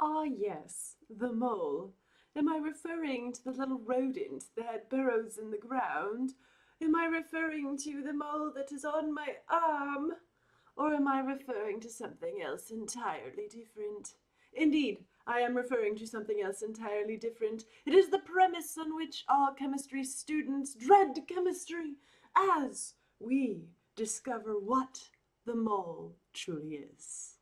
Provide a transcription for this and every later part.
Ah, yes, the mole. Am I referring to the little rodent that burrows in the ground? Am I referring to the mole that is on my arm? Or am I referring to something else entirely different? Indeed, I am referring to something else entirely different. It is the premise on which all chemistry students dread chemistry as we discover what the mole truly is.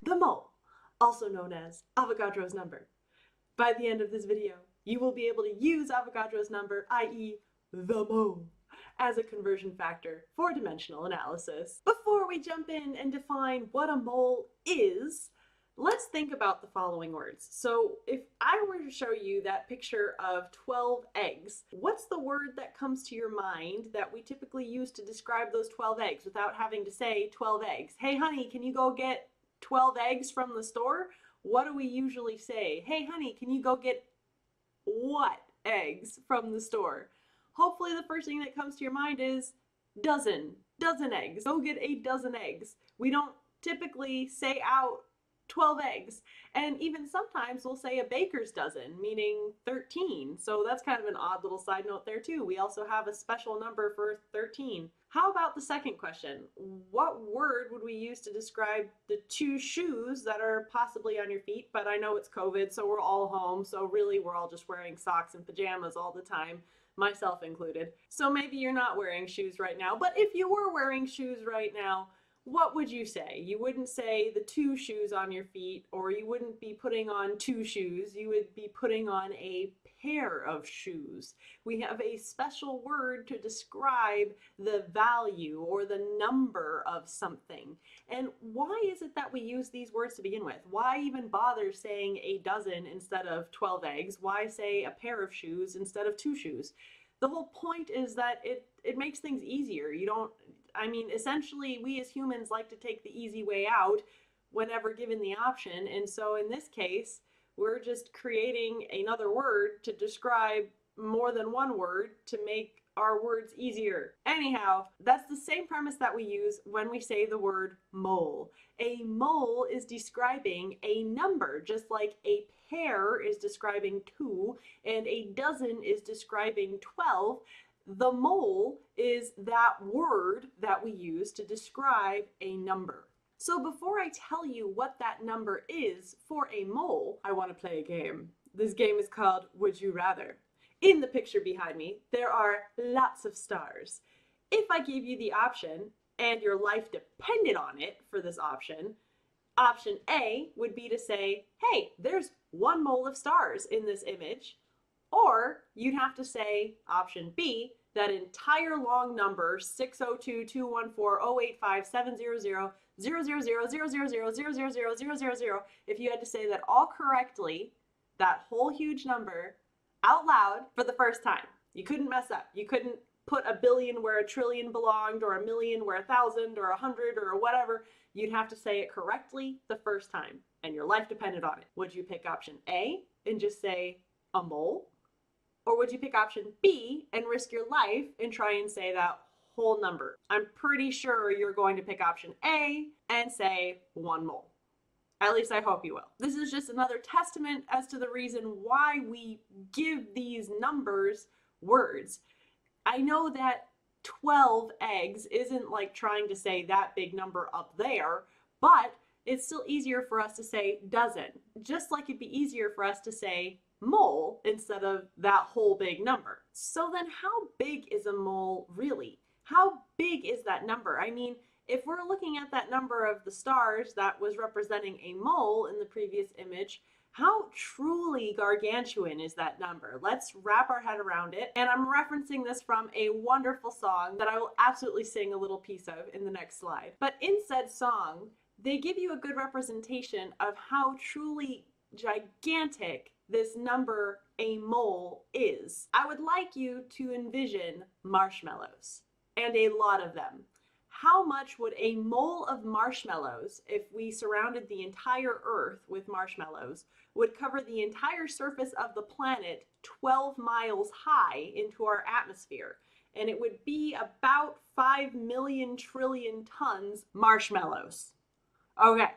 The mole, also known as Avogadro's number. By the end of this video, you will be able to use Avogadro's number, i.e. the mole, as a conversion factor for dimensional analysis. Before we jump in and define what a mole is, let's think about the following words. So if I were to show you that picture of 12 eggs, what's the word that comes to your mind that we typically use to describe those 12 eggs without having to say 12 eggs? Hey honey, can you go get 12 eggs from the store? What do we usually say? Hey honey, can you go get what eggs from the store? Hopefully the first thing that comes to your mind is dozen eggs. Go get a dozen eggs. We don't typically say out 12 eggs. And even sometimes we'll say a baker's dozen, meaning 13. So that's kind of an odd little side note there too. We also have a special number for 13. How about the second question? What word would we use to describe the two shoes that are possibly on your feet? But I know it's COVID, so we're all home. So really we're all just wearing socks and pajamas all the time, myself included. So maybe you're not wearing shoes right now, but if you were wearing shoes right now, what would you say? You wouldn't say the two shoes on your feet, or you wouldn't be putting on two shoes. You would be putting on a pair of shoes. We have a special word to describe the value or the number of something. And why is it that we use these words to begin with? Why even bother saying a dozen instead of 12 eggs? Why say a pair of shoes instead of two shoes? The whole point is that it makes things easier. Essentially, we as humans like to take the easy way out whenever given the option. And so in this case, we're just creating another word to describe more than one word to make our words easier. Anyhow, that's the same premise that we use when we say the word mole. A mole is describing a number, just like a pair is describing 2 and a dozen is describing 12. The mole is that word that we use to describe a number. So before I tell you what that number is for a mole, I want to play a game. This game is called Would You Rather. In the picture behind me, there are lots of stars. If I gave you the option, and your life depended on it for this option A would be to say, hey, there's 1 mole of stars in this image. Or you'd have to say option B, that entire long number 602-214-085-700-000-000-000. If you had to say that all correctly, that whole huge number out loud for the first time. You couldn't mess up. You couldn't put a billion where a trillion belonged, or a million where 1,000 or 100 or whatever. You'd have to say it correctly the first time, and your life depended on it. Would you pick option A and just say a mole? Or would you pick option B and risk your life and try and say that whole number? I'm pretty sure you're going to pick option A and say 1 mole. At least I hope you will. This is just another testament as to the reason why we give these numbers words. I know that 12 eggs isn't like trying to say that big number up there, but it's still easier for us to say dozen. Just like it'd be easier for us to say mole instead of that whole big number. So then how big is a mole really? How big is that number? I mean, if we're looking at that number of the stars that was representing a mole in the previous image, how truly gargantuan is that number? Let's wrap our head around it. And I'm referencing this from a wonderful song that I will absolutely sing a little piece of in the next slide. But in said song, they give you a good representation of how truly gigantic this number, a mole, is. I would like you to envision marshmallows, and a lot of them. How much would a mole of marshmallows, if we surrounded the entire Earth with marshmallows, would cover the entire surface of the planet 12 miles high into our atmosphere? and it would be about 5 million trillion tons marshmallows. Okay,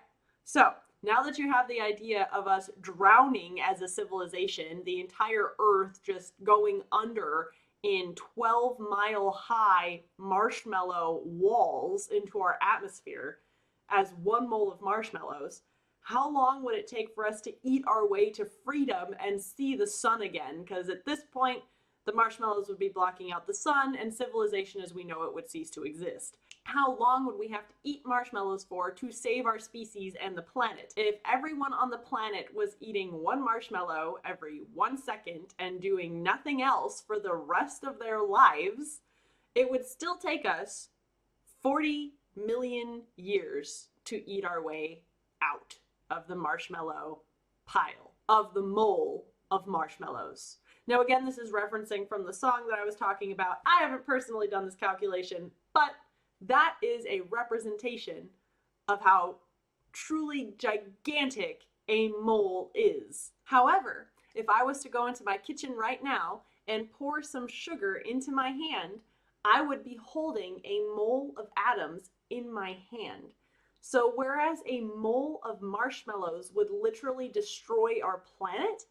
so now that you have the idea of us drowning as a civilization, the entire Earth just going under in 12-mile-high marshmallow walls into our atmosphere as 1 mole of marshmallows, how long would it take for us to eat our way to freedom and see the sun again? Because at this point, the marshmallows would be blocking out the sun, and civilization as we know it would cease to exist. How long would we have to eat marshmallows for to save our species and the planet? If everyone on the planet was eating 1 marshmallow every 1 second and doing nothing else for the rest of their lives, it would still take us 40 million years to eat our way out of the marshmallow pile, of the mole of marshmallows. Now, again, this is referencing from the song that I was talking about. I haven't personally done this calculation, but that is a representation of how truly gigantic a mole is. However, if I was to go into my kitchen right now and pour some sugar into my hand, I would be holding a mole of atoms in my hand. So whereas a mole of marshmallows would literally destroy our planet,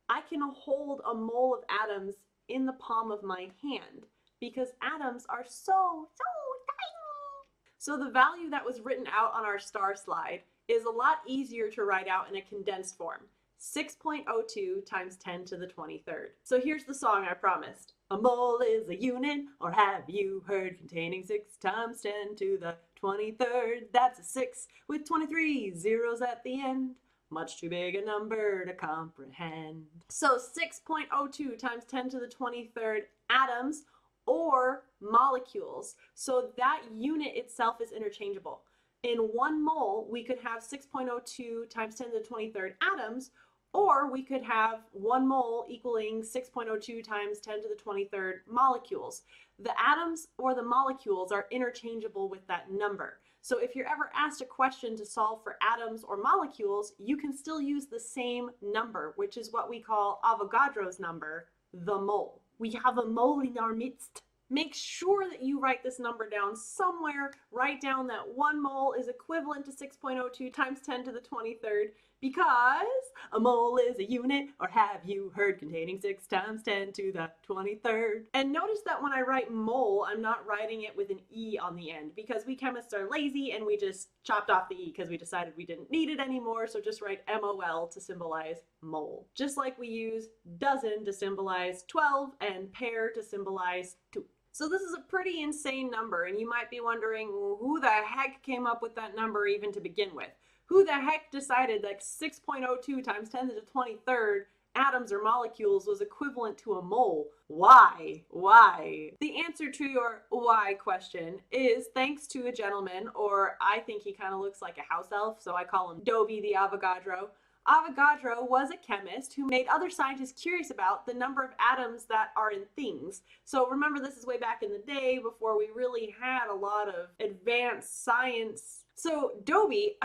I can hold a mole of atoms in the palm of my hand because atoms are so tiny. So the value that was written out on our star slide is a lot easier to write out in a condensed form. 6.02 times 10 to the 23rd. So here's the song I promised. A mole is a unit, or have you heard, containing 6 times 10 to the 23rd. That's a 6 with 23 zeros at the end. Much too big a number to comprehend. So 6.02 times 10 to the 23rd atoms or molecules. So that unit itself is interchangeable. In 1 mole, we could have 6.02 times 10 to the 23rd atoms, or we could have 1 mole equaling 6.02 times 10 to the 23rd molecules. The atoms or the molecules are interchangeable with that number. So if you're ever asked a question to solve for atoms or molecules, you can still use the same number, which is what we call Avogadro's number, the mole. We have a mole in our midst. Make sure that you write this number down somewhere. Write down that 1 mole is equivalent to 6.02 times 10 to the 23rd because a mole is a unit, or have you heard, containing 6 times 10 to the 23rd. And notice that when I write mole, I'm not writing it with an E on the end because we chemists are lazy and we just chopped off the E because we decided we didn't need it anymore, so just write MOL to symbolize mole. Just like we use dozen to symbolize 12 and pair to symbolize 2. So this is a pretty insane number, and you might be wondering who the heck came up with that number even to begin with? Who the heck decided that 6.02 times 10 to the 23rd atoms or molecules was equivalent to a mole? Why? Why? The answer to your why question is thanks to a gentleman, or I think he kind of looks like a house elf, so I call him Dobie the Avogadro. Avogadro was a chemist who made other scientists curious about the number of atoms that are in things. So remember, this is way back in the day before we really had a lot of advanced science. So Dobie,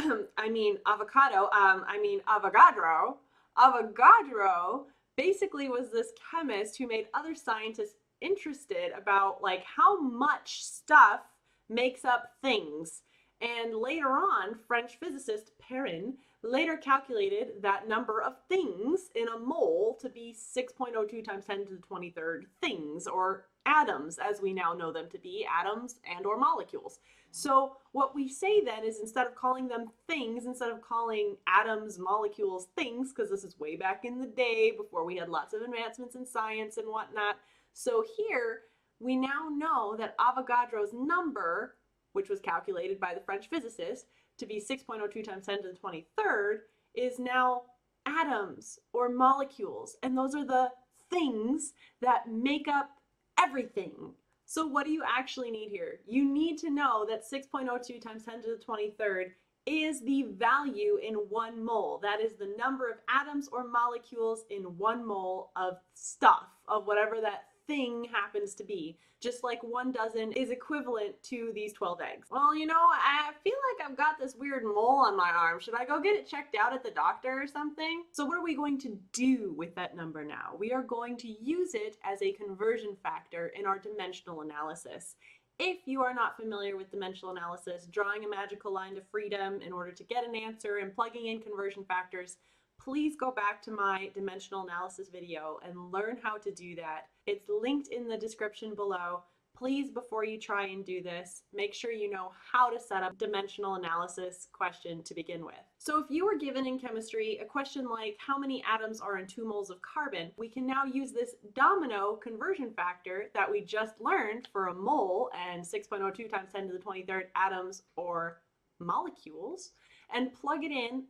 Avogadro basically was this chemist who made other scientists interested about like how much stuff makes up things. And later on, French physicist Perrin later calculated that number of things in a mole to be 6.02 times 10 to the 23rd things, or atoms as we now know them to be, atoms and or molecules. So what we say then is, instead of calling them things, instead of calling atoms, molecules, things, because this is way back in the day before we had lots of advancements in science and whatnot. So here we now know that Avogadro's number, which was calculated by the French physicist to be 6.02 times 10 to the 23rd, is now atoms or molecules. And those are the things that make up everything. So what do you actually need here? You need to know that 6.02 times 10 to the 23rd is the value in 1 mole. That is the number of atoms or molecules in 1 mole of stuff, of whatever that thing happens to be. Just like 1 dozen is equivalent to these 12 eggs. Well, you know, I feel like I've got this weird mole on my arm. Should I go get it checked out at the doctor or something? So what are we going to do with that number now? We are going to use it as a conversion factor in our dimensional analysis. If you are not familiar with dimensional analysis, drawing a magical line to freedom in order to get an answer and plugging in conversion factors, please go back to my dimensional analysis video and learn how to do that. It's linked in the description below. Please, before you try and do this, make sure you know how to set up dimensional analysis question to begin with. So if you were given in chemistry a question like how many atoms are in 2 moles of carbon, we can now use this domino conversion factor that we just learned for a mole and 6.02 times 10 to the 23rd atoms or molecules, and plug it in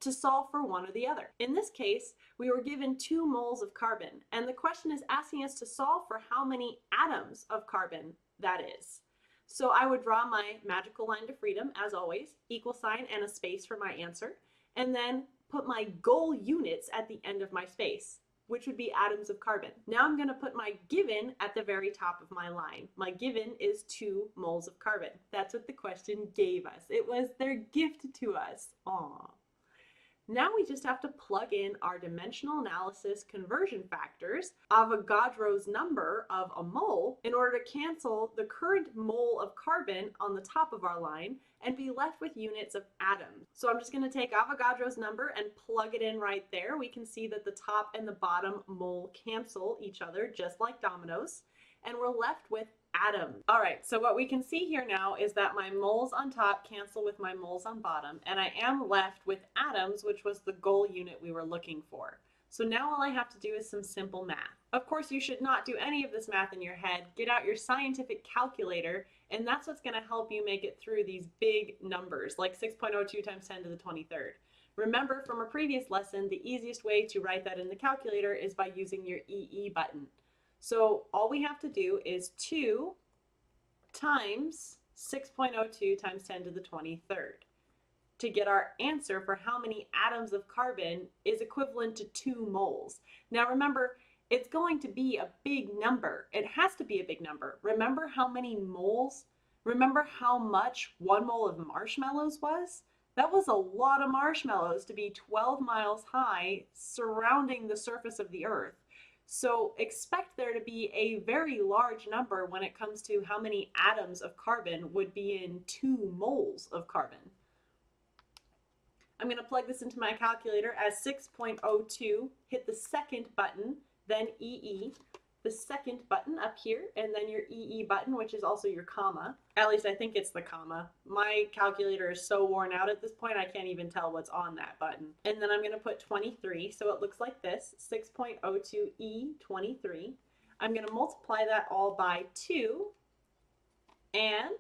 to solve for one or the other. In this case, we were given 2 moles of carbon, and the question is asking us to solve for how many atoms of carbon that is. So I would draw my magical line to freedom, as always, equal sign and a space for my answer, and then put my goal units at the end of my space, which would be atoms of carbon. Now I'm going to put my given at the very top of my line. My given is 2 moles of carbon. That's what the question gave us. It was their gift to us. Aww. Now we just have to plug in our dimensional analysis conversion factors, Avogadro's number of a mole, in order to cancel the current mole of carbon on the top of our line and be left with units of atoms. So I'm just going to take Avogadro's number and plug it in right there. We can see that the top and the bottom mole cancel each other just like dominoes, and we're left with atoms. All right, so what we can see here now is that my moles on top cancel with my moles on bottom, and I am left with atoms, which was the goal unit we were looking for. So now all I have to do is some simple math. Of course, you should not do any of this math in your head. Get out your scientific calculator, and that's what's going to help you make it through these big numbers, like 6.02 times 10 to the 23rd. Remember from a previous lesson, the easiest way to write that in the calculator is by using your EE button. So all we have to do is 2 times 6.02 times 10 to the 23rd to get our answer for how many atoms of carbon is equivalent to 2 moles. Now remember, it's going to be a big number. It has to be a big number. Remember how many moles? Remember how much 1 mole of marshmallows was? That was a lot of marshmallows to be 12 miles high surrounding the surface of the Earth. So expect there to be a very large number when it comes to how many atoms of carbon would be in 2 moles of carbon. I'm going to plug this into my calculator as 6.02, hit the second button, then EE, the second button up here, and then your EE button, which is also your comma. At least I think it's the comma. My calculator is so worn out at this point, I can't even tell what's on that button. And then I'm going to put 23, so it looks like this, 6.02E23. I'm going to multiply that all by 2 and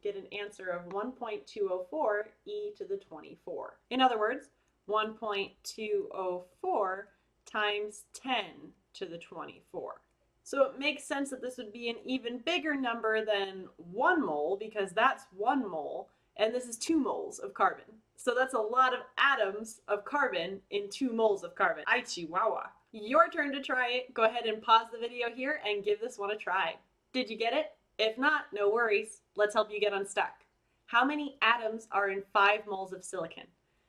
get an answer of 1.204 e to the 24. In other words, 1.204 times 10 to the 24. So it makes sense that this would be an even bigger number than 1 mole, because that's 1 mole, and this is 2 moles of carbon. So that's a lot of atoms of carbon in 2 moles of carbon. Ay chihuahua. Your turn to try it. Go ahead and pause the video here and give this one a try. Did you get it? If not, no worries. Let's help you get unstuck. How many atoms are in 5 moles of silicon?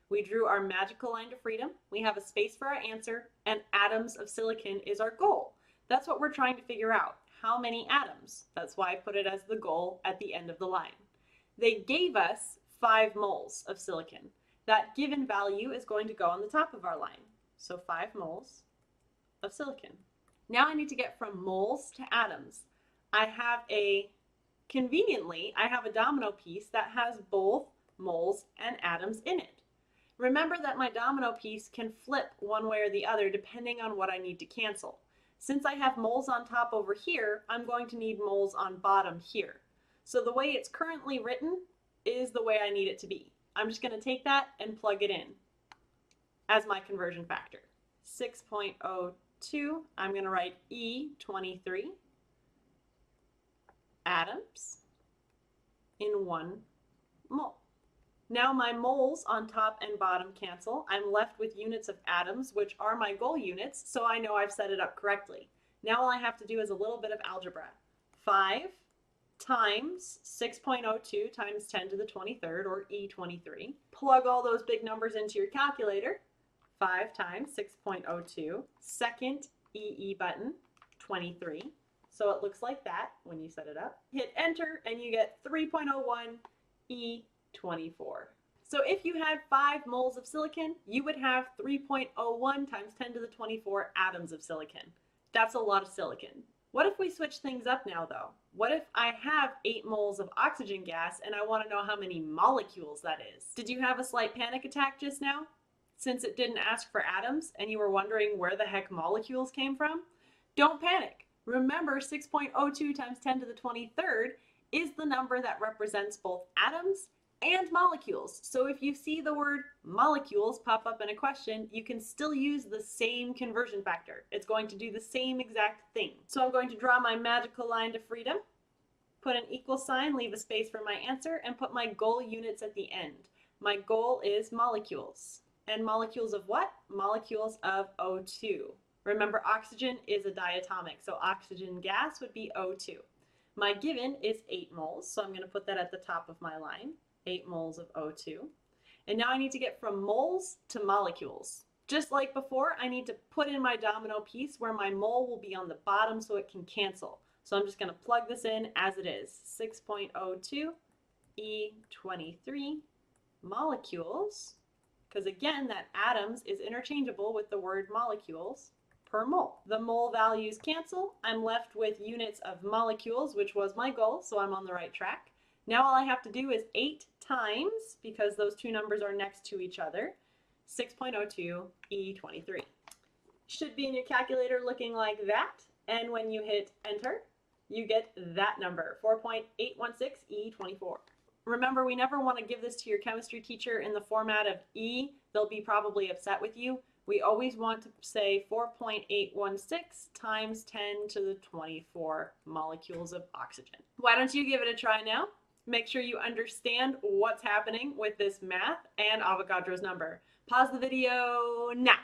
We drew our magical line to freedom. We have a space for our answer, and atoms of silicon is our goal. That's what we're trying to figure out. How many atoms? That's why I put it as the goal at the end of the line. They gave us 5 moles of silicon. That given value is going to go on the top of our line. So 5 moles of silicon. Now I need to get from moles to atoms. Conveniently, I have a domino piece that has both moles and atoms in it. Remember that my domino piece can flip one way or the other depending on what I need to cancel. Since I have moles on top over here, I'm going to need moles on bottom here. So the way it's currently written is the way I need it to be. I'm just going to take that and plug it in as my conversion factor. 6.02, I'm going to write E23 atoms in 1 mole. Now my moles on top and bottom cancel. I'm left with units of atoms, which are my goal units, so I know I've set it up correctly. Now all I have to do is a little bit of algebra. 5 times 6.02 times 10 to the 23rd, or E23. Plug all those big numbers into your calculator. 5 times 6.02, second EE button, 23. So it looks like that when you set it up. Hit enter and you get 3.01 E24. So if you had 5 moles of silicon, you would have 3.01 times 10 to the 24 atoms of silicon. That's a lot of silicon. What if we switch things up now though? What if I have 8 moles of oxygen gas and I want to know how many molecules that is? Did you have a slight panic attack just now? Since it didn't ask for atoms and you were wondering where the heck molecules came from? Don't panic. Remember, 6.02 times 10 to the 23rd is the number that represents both atoms and molecules. So if you see the word molecules pop up in a question, you can still use the same conversion factor. It's going to do the same exact thing. So I'm going to draw my magical line to freedom, put an equal sign, leave a space for my answer, and put my goal units at the end. My goal is molecules. And molecules of what? Molecules of O2. Remember, oxygen is a diatomic, so oxygen gas would be O2. My given is 8 moles, so I'm going to put that at the top of my line, 8 moles of O2. And now I need to get from moles to molecules. Just like before, I need to put in my domino piece where my mole will be on the bottom so it can cancel. So I'm just going to plug this in as it is. 6.02 E23 molecules, because again, that atoms is interchangeable with the word molecules, per mole. The mole values cancel. I'm left with units of molecules, which was my goal, so I'm on the right track. Now all I have to do is 8 times, because those two numbers are next to each other, 6.02 E23. Should be in your calculator looking like that, and when you hit enter, you get that number, 4.816 E24. Remember, we never want to give this to your chemistry teacher in the format of E. They'll be probably upset with you. We always want to say 4.816 times 10 to the 24 molecules of oxygen. Why don't you give it a try now? Make sure you understand what's happening with this math and Avogadro's number. Pause the video now.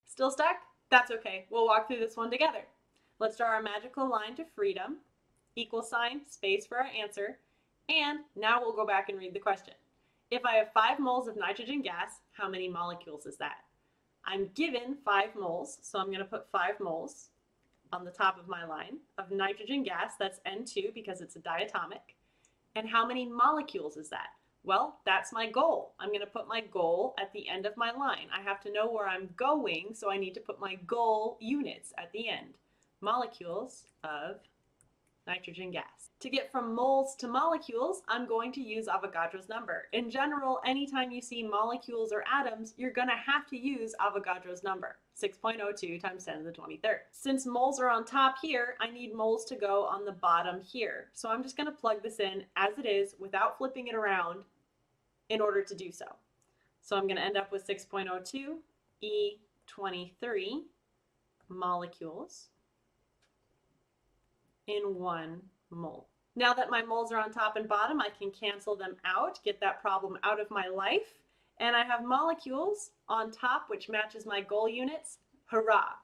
Still stuck? That's okay. We'll walk through this one together. Let's draw our magical line to freedom, equal sign, space for our answer, and now we'll go back and read the question. If I have 5 moles of nitrogen gas, how many molecules is that? I'm given 5 moles, so I'm going to put 5 moles on the top of my line of nitrogen gas. That's N2 because it's a diatomic. And how many molecules is that? Well, that's my goal. I'm going to put my goal at the end of my line. I have to know where I'm going, so I need to put my goal units at the end. Molecules of nitrogen gas. To get from moles to molecules, I'm going to use Avogadro's number. In general, anytime you see molecules or atoms, you're going to have to use Avogadro's number, 6.02 times 10 to the 23rd. Since moles are on top here, I need moles to go on the bottom here. So I'm just going to plug this in as it is without flipping it around in order to do so. So I'm going to end up with 6.02 E23 molecules in 1 mole. Now that my moles are on top and bottom, I can cancel them out, get that problem out of my life, and I have molecules on top, which matches my goal units. Hurrah!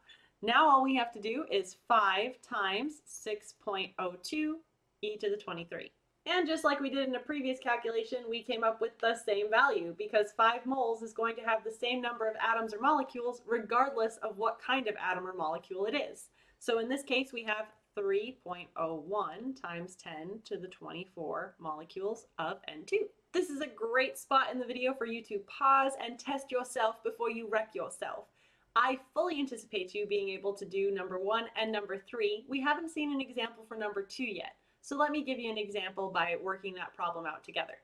Now all we have to do is 5 times 6.02 e to the 23. And just like we did in a previous calculation, we came up with the same value because 5 moles is going to have the same number of atoms or molecules regardless of what kind of atom or molecule it is. So in this case, we have 3.01 times 10 to the 24 molecules of N2. This is a great spot in the video for you to pause and test yourself before you wreck yourself. I fully anticipate you being able to do number 1 and number 3. We haven't seen an example for number 2 yet, so let me give you an example by working that problem out together.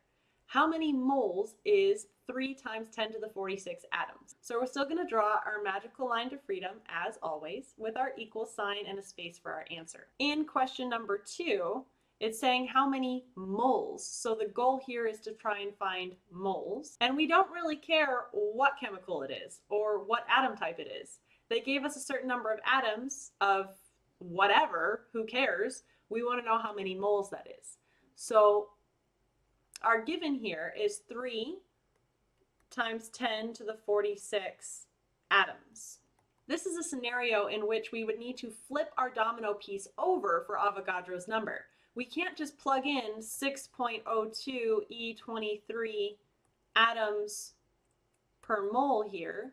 How many moles is 3 times 10 to the 46 atoms? So we're still going to draw our magical line to freedom, as always, with our equal sign and a space for our answer. In question number 2, it's saying how many moles. So the goal here is to try and find moles. And we don't really care what chemical it is or what atom type it is. They gave us a certain number of atoms of whatever, who cares? We want to know how many moles that is. So our given here is 3 times 10 to the 46 atoms. This is a scenario in which we would need to flip our domino piece over for Avogadro's number. We can't just plug in 6.02 E23 atoms per mole here.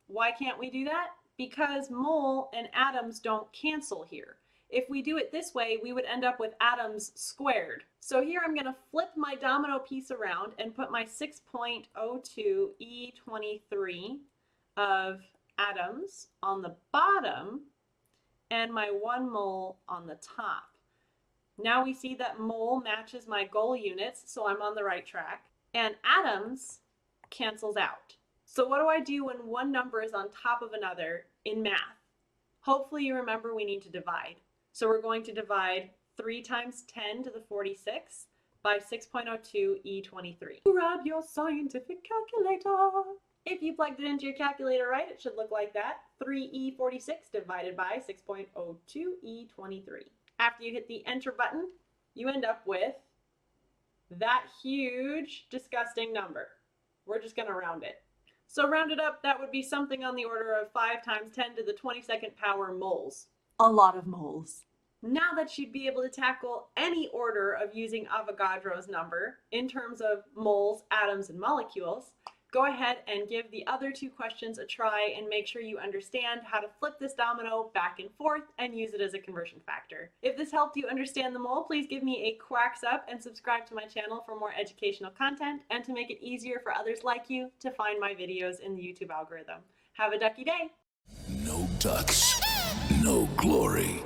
Why can't we do that? Because mole and atoms don't cancel here. If we do it this way, we would end up with atoms squared. So here I'm going to flip my domino piece around and put my 6.02 E23 of atoms on the bottom and my 1 mole on the top. Now we see that mole matches my goal units, so I'm on the right track. And atoms cancels out. So what do I do when one number is on top of another in math? Hopefully you remember we need to divide. So we're going to divide 3 times 10 to the 46 by 6.02 E23. Grab your scientific calculator. If you plugged it into your calculator right, it should look like that. 3E46 divided by 6.02 E23. After you hit the enter button, you end up with that huge, disgusting number. We're just going to round it. So rounded up, that would be something on the order of 5 times 10 to the 22nd power moles. A lot of moles. Now that you'd be able to tackle any order of using Avogadro's number in terms of moles, atoms, and molecules, go ahead and give the other 2 questions a try and make sure you understand how to flip this domino back and forth and use it as a conversion factor. If this helped you understand the mole, please give me a quacks up and subscribe to my channel for more educational content and to make it easier for others like you to find my videos in the YouTube algorithm. Have a ducky day! No ducks, no glory.